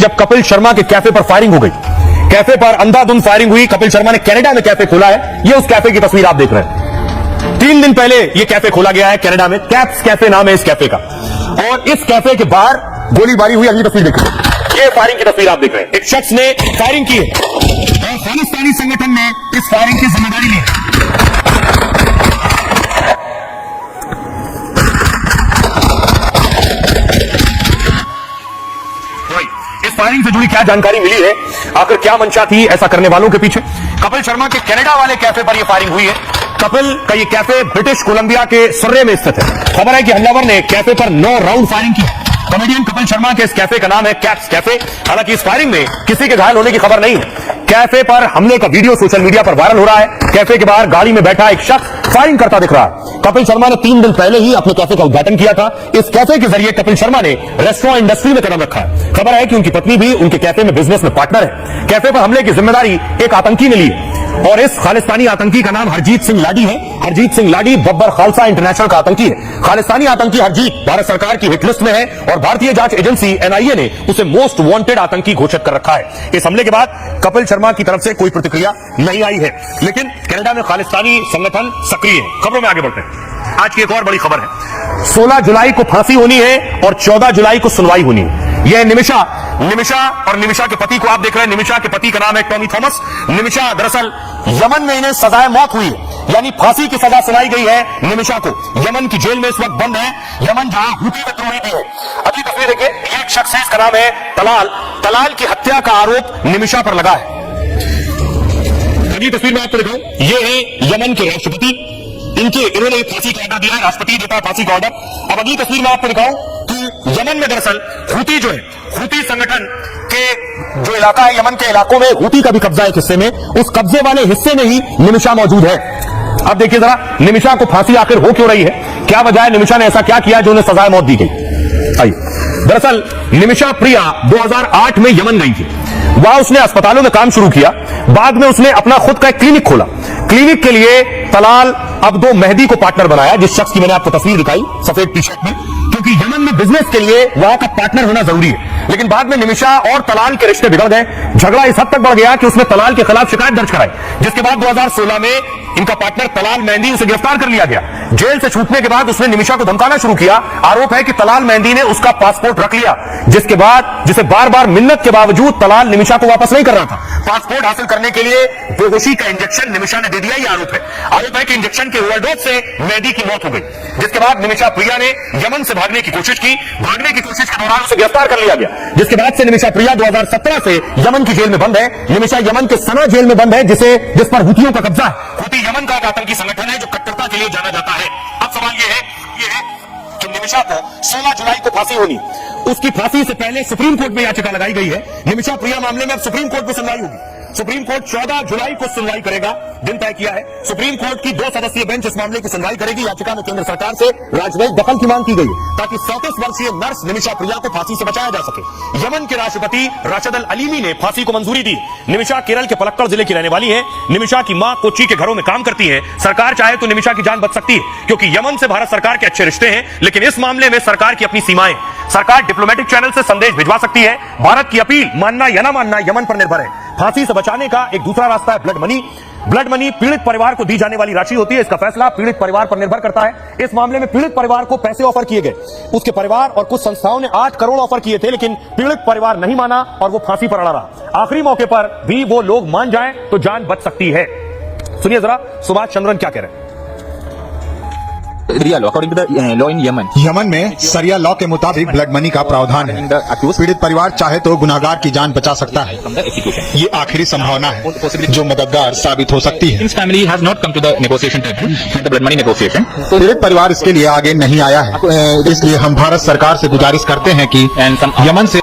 जब कपिल शर्मा के कैफे पर फायरिंग हो गई। कैफे पर अंधाधुंध फायरिंग हुई। कपिल शर्मा ने कनाडा में कैफे खोला है। ये उस कैफे की तस्वीर आप देख रहे हैं। 3 दिन पहले ये कैफे खोला गया है कनाडा में। कैप्स कैफे नाम है इस कैफे का। और इस कैफे के बाहर गोलीबारी हुई। अगली तस्वीर देखिए, ये फायरिंग की तस्वीर आप देख रहे हैं। एक शख्स ने फायरिंग की है और खालिस्तानी संगठन ने इस फायरिंग की जिम्मेदारी ली है। इस फायरिंग से जुड़ी क्या जानकारी मिली है, आखिर क्या मंशा थी ऐसा करने वालों के पीछे? कपिल शर्मा के कनाडा वाले कैफे पर यह फायरिंग हुई है। कपिल का यह कैफे ब्रिटिश कोलंबिया के सर्रे में स्थित है। खबर है कि हमलावर ने कैफे पर 9 राउंड फायरिंग की। कॉमेडियन कपिल शर्मा के इस कैफे का नाम है कैप्स कैफे। हालांकि इस फायरिंग में किसी के घायल होने की खबर नहीं है। कैफे पर हमले का वीडियो सोशल मीडिया पर वायरल हो रहा है। कैफे के बाहर गाड़ी में बैठा एक शख्स फायरिंग करता दिख रहा है। कपिल शर्मा ने 3 दिन पहले ही अपने कैफे का उद्घाटन किया था। इस कैफे के जरिए कपिल शर्मा ने रेस्टोरेंट इंडस्ट्री में कदम रखा है। खबर है कि उनकी पत्नी भी उनके कैफे में बिजनेस में पार्टनर है। कैफे पर हमले की जिम्मेदारी एक आतंकी ने ली और इस खालिस्तानी आतंकी का नाम हरजीत सिंह लाडी है। हरजीत सिंह लाडी बब्बर खालसा इंटरनेशनल का आतंकी है। खालिस्तानी आतंकी हरजीत भारत सरकार की हिटलिस्ट में है और भारतीय जांच एजेंसी एनआईए ने उसे मोस्ट वांटेड आतंकी घोषित कर रखा है। इस हमले के बाद कपिल शर्मा की तरफ से कोई प्रतिक्रिया नहीं आई है, लेकिन कनाडा में खालिस्तानी संगठन सक्रिय है। खबरों में आगे बढ़ते हैं। आज की एक और बड़ी खबर है। 16 जुलाई को फांसी होनी है और 14 जुलाई को सुनवाई होनी है। यह निमिषा और निमिषा के पति को आप देख रहे हैं। निमिषा के पति का नाम है टॉमी थॉमस। निमिषा दरअसल यमन में इन्हें सजाए मौत हुई है, यानी फांसी की सजा सुनाई गई है निमिषा को। यमन की जेल में इस वक्त बंद है। यमन जहां हुती विद्रोही भी है। अगली तस्वीर देखिए, एक शख्स है, इसका नाम है तलाल। तलाल की हत्या का आरोप निमिषा पर लगा है। अगली तस्वीर में आपको दिखाऊं, ये है यमन के राष्ट्रपति। इन्होंने फांसी का ऑर्डर दिया है। राष्ट्रपति देता है फांसी का ऑर्डर। अब अगली तस्वीर में आपको दिखाऊं कि यमन में दरअसल हुती जो है, हुती संगठन के जो इलाका है, यमन के इलाकों में हुती का भी कब्जा है। हिस्से में, उस कब्जे वाले हिस्से में ही निमिषा मौजूद है। अब देखिए जरा, निमिषा को फांसी आखिर हो क्यों रही है? क्या वजह है? निमिषा ने ऐसा क्या किया जो उन्हें सजाए मौत दी गई? आइए, दरअसल निमिषा प्रिया 2008 में यमन गई थी। वहां उसने अस्पतालों में काम शुरू किया। बाद में उसने अपना खुद का एक क्लिनिक खोला। क्लिनिक के लिए तलाल अब्दो मेहदी को पार्टनर बनाया, जिस शख्स की मैंने आपको तस्वीर दिखाई सफेद टी शर्ट में, क्योंकि यमन में बिजनेस के लिए वहां का पार्टनर होना जरूरी है। लेकिन बाद में निमिषा और तलाल के रिश्ते बिगड़ गए। झगड़ा इस हद तक बढ़ गया कि उसने तलाल के खिलाफ शिकायत दर्ज कराई, जिसके बाद 2016 में इनका पार्टनर तलाल मेहंदी उसे गिरफ्तार कर लिया गया। जेल से छूटने के बाद उसने निमिषा को धमकाना शुरू किया। आरोप है कि तलाल मेहंदी ने उसका पासपोर्ट रख लिया, जिसके बाद जिसे बार बार मिन्नत के बावजूद तलाल निमिषा को वापस नहीं कर रहा था। पासपोर्ट हासिल करने के लिए बेहोशी का इंजेक्शन निमिषा ने दे दिया। यह आरोप है कि इंजेक्शन के ओवरडोज से मेहंदी की मौत हो गई, जिसके बाद निमिषा प्रिया ने यमन से भागने की कोशिश की। भागने की कोशिश के दौरान उसे गिरफ्तार कर लिया गया, जिसके बाद से निमिषा प्रिया 2017 से यमन की जेल में बंद है। निमिषा यमन के सना जेल में बंद है, जिस पर हुतियों का कब्जा है। हुती यमन का एक आतंकी संगठन है जो कट्टरता के लिए जाना जाता है। अब सवाल यह है कि निमिषा को 16 जुलाई को फांसी होनी, उसकी फांसी से पहले सुप्रीम कोर्ट में याचिका लगाई गई है। निमिषा प्रिया मामले में अब सुप्रीम कोर्ट में सुनवाई होगी। सुप्रीम कोर्ट 14 जुलाई को सुनवाई करेगा, दिन तय किया है। सुप्रीम कोर्ट की 2 सदस्यीय बेंच इस मामले की सुनवाई करेगी। याचिका में केंद्र सरकार से राजनयिक दखल की मांग की गई है, ताकि 37 वर्षीय नर्स निमिषा प्रिया को फांसी से बचाया जा सके। यमन के राष्ट्रपति राशिद अल अलीमी ने फांसी को मंजूरी दी। निमिषा केरल के पलक्कड़ जिले की रहने वाली है। निमिषा की मां कोच्चि के घरों में काम करती है। सरकार चाहे तो निमिषा की जान बच सकती है, क्योंकि यमन से भारत सरकार के अच्छे रिश्ते हैं। लेकिन इस मामले में सरकार की अपनी सीमाएं। सरकार डिप्लोमेटिक चैनल से संदेश भिजवा सकती है। भारत की अपील मानना या ना मानना यमन पर निर्भर है। फांसी से बचाने का एक दूसरा रास्ता है ब्लड मनी। ब्लड मनी पीड़ित परिवार को दी जाने वाली राशि होती है। इसका फैसला पीड़ित परिवार पर निर्भर करता है। इस मामले में पीड़ित परिवार को पैसे ऑफर किए गए। उसके परिवार और कुछ संस्थाओं ने 8 करोड़ ऑफर किए थे, लेकिन पीड़ित परिवार नहीं माना और वो फांसी पर अड़ा रहा। आखिरी मौके पर भी वो लोग मान जाएं तो जान बच सकती है। सुनिए जरा सुभाष चंद्रन क्या कह रहे हैं। According to the law in Yemen, Yemen में सरिया लॉ के मुताबिक ब्लड मनी का प्रावधान है। पीड़ित परिवार चाहे तो गुनाहगार की जान बचा सकता है। ये आखिरी संभावना है जो मददगार साबित हो सकती है। His family has not come to the negotiation table, the blood money negotiation. पीड़ित परिवार इसके लिए आगे नहीं आया है। इसलिए हम भारत सरकार से गुजारिश करते हैं कि यमन से